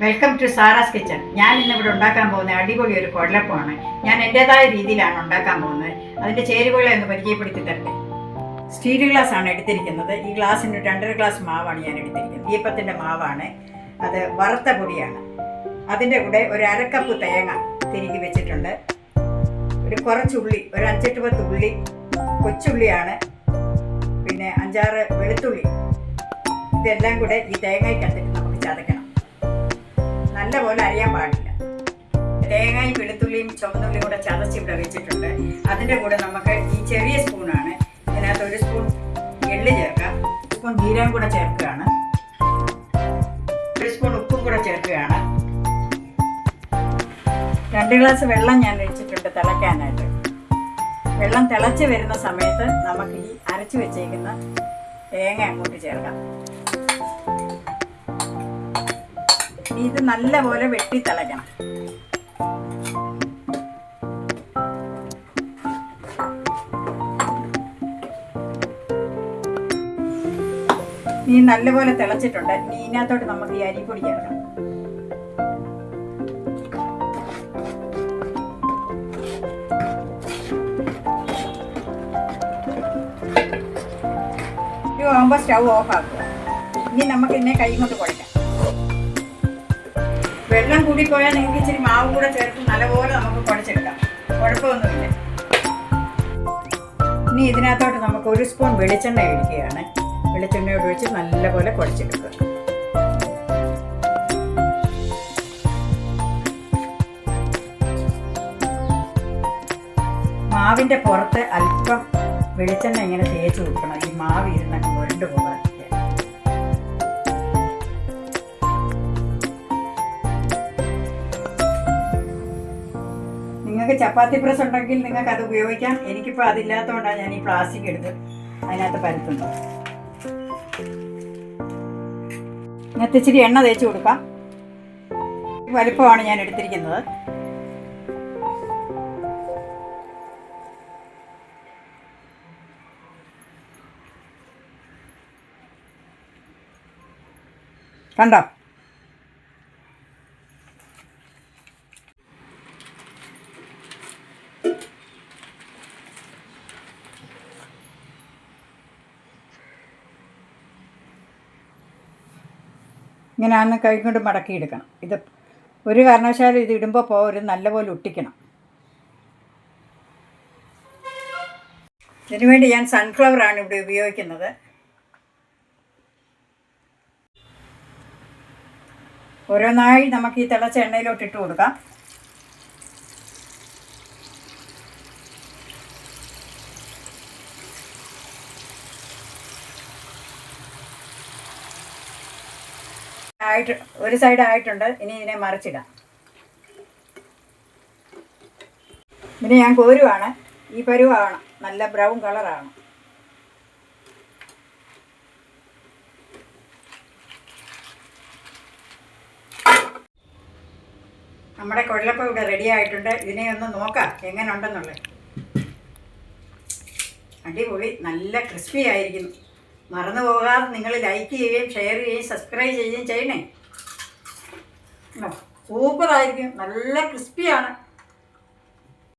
Welcome to Sara's kitchen. ഞാൻ ഇന്നിവിടെ ഉണ്ടാക്കാൻ പോകുന്ന അടിപൊളി ഒരു കുഴലപ്പമാണ്. ഞാൻ എൻ്റെതായ രീതിയിലാണ് ഉണ്ടാക്കാൻ പോകുന്നത്. അതിൻ്റെ ചേരുവകളെ ഒന്ന് പരിചയപ്പെടുത്തി തരട്ടെ. സ്റ്റീൽ ഗ്ലാസ് ആണ് എടുത്തിരിക്കുന്നത്. ഈ ഗ്ലാസ്സിന് 2.5 ഗ്ലാസ് മാവാണ് ഞാൻ എടുത്തിരിക്കുന്നത്. ഈപ്പത്തിൻ്റെ മാവാണ്. അത് വറുത്ത പൊടിയാണ്. അതിൻ്റെ കൂടെ ഒരു 1/2 കപ്പ് തേങ്ങ തിരികെ വെച്ചിട്ടുണ്ട്. ഒരു കുറച്ചുള്ളി, ഒരു 5-10 ഉള്ളി, കൊച്ചുള്ളിയാണ്. പിന്നെ 5-6 വെളുത്തുള്ളി. ഇതെല്ലാം കൂടെ ഈ തേങ്ങയ്ക്കകത്തിട്ട് നമുക്ക് ചതയ്ക്കണം. നല്ലപോലെ അറിയാൻ പാടില്ല. തേങ്ങയും വെളുത്തുള്ളിയും ചുവന്നുള്ളിയും കൂടെ ചതച്ചിവിടെ വെച്ചിട്ടുണ്ട്. അതിൻ്റെ കൂടെ നമുക്ക് ഈ ചെറിയ സ്പൂണാണ്. ഇതിനകത്ത് 1 സ്പൂൺ എള്ള് ചേർക്കാം. 1 സ്പൂൺ ജീരകം കൂടെ ചേർക്കുകയാണ്. 1 സ്പൂൺ ഉപ്പും കൂടെ ചേർക്കുകയാണ്. 2 ഗ്ലാസ് വെള്ളം ഞാൻ വെച്ചിട്ടുണ്ട് തിളയ്ക്കാനായിട്ട്. വെള്ളം തിളച്ച് വരുന്ന സമയത്ത് നമുക്ക് ഈ അരച്ച് വെച്ചേക്കുന്ന തേങ്ങ അങ്ങോട്ട് ചേർക്കാം. ഇത് നല്ലപോലെ വെട്ടി തിളയ്ക്കണം. ഈ നല്ലപോലെ തിളച്ചിട്ടുണ്ട്. ഇനി ഇതിനകത്തോട്ട് നമുക്ക് ഈ അരിപ്പൊടി ചേർക്കണം. ആകുമ്പോൾ സ്റ്റൗ ഓഫ് ആക്കുക. ഇനി നമുക്ക് ഇതിനെ കൈ കൊണ്ട് കുഴക്കാം. വെള്ളം കൂടിപ്പോയാൽ നിങ്ങൾക്ക് ഇച്ചിരി മാവ് കൂടെ ചേർത്ത് നല്ലപോലെ നമുക്ക് കുഴച്ചെടുക്കാം. കുഴപ്പമൊന്നുമില്ല. ഇനി ഇതിനകത്തോട്ട് നമുക്ക് 1 സ്പൂൺ വെളിച്ചെണ്ണ ഒഴിക്കുകയാണ്. വെളിച്ചെണ്ണ ഒഴിച്ച് നല്ലപോലെ കുഴച്ചെടുക്കുക. മാവിൻ്റെ പുറത്ത് അല്പം വെളിച്ചെണ്ണ ഇങ്ങനെ തേച്ച് കൊടുക്കണം. ഈ മാവ് ഇരുന്നൊക്കെ മുരണ്ട് പോകാൻ. നിങ്ങൾക്ക് ചപ്പാത്തി പ്രസ് ഉണ്ടെങ്കിൽ നിങ്ങൾക്ക് അത് ഉപയോഗിക്കാം. എനിക്കിപ്പോൾ അതില്ലാത്തതുകൊണ്ടാണ് ഞാൻ ഈ പ്ലാസ്റ്റിക് എടുത്ത് അതിനകത്ത് പരത്തുന്നത്. ഇതിനകത്ത് ഇച്ചിരി എണ്ണ തേച്ച് കൊടുക്കാം. വലുപ്പമാണ് ഞാൻ എടുത്തിരിക്കുന്നത്. കണ്ടോ? ഇങ്ങനെ അന്ന് കൈ കൊണ്ട് മടക്കിയെടുക്കണം. ഇത് ഒരു കാരണവശാലും ഇത് ഇടുമ്പോൾ പോരും, നല്ലപോലെ ഒട്ടിക്കണം. ഇതിനുവേണ്ടി ഞാൻ സൺഫ്ലവറാണ് ഇവിടെ ഉപയോഗിക്കുന്നത്. ഓരോന്നായി നമുക്ക് ഈ തിളച്ച എണ്ണയിലോട്ട് ഇട്ട് കൊടുക്കാം. ഒരു സൈഡ് ആയിട്ടുണ്ട്. ഇനി ഇതിനെ മറിച്ചിടാം. ഇതിന് ഞാൻ കോരുവാണ്. ഈ പരുവാണ്, നല്ല ബ്രൗൺ കളറാണ്. നമ്മുടെ കുഴലപ്പം ഇവിടെ റെഡി ആയിട്ടുണ്ട്. ഇതിനെ ഒന്ന് നോക്കാം എങ്ങനെ ഉണ്ടെന്നുള്ളത്. അടിപൊളി, നല്ല ക്രിസ്പി ആയിരിക്കുന്നു. മറന്നു പോകാതെ നിങ്ങൾ ലൈക്ക് ചെയ്യുകയും ഷെയർ ചെയ്യുകയും സബ്സ്ക്രൈബ് ചെയ്യുകയും ചെയ്യണേ. സൂപ്പറായിരിക്കും, നല്ല ക്രിസ്പിയാണ്.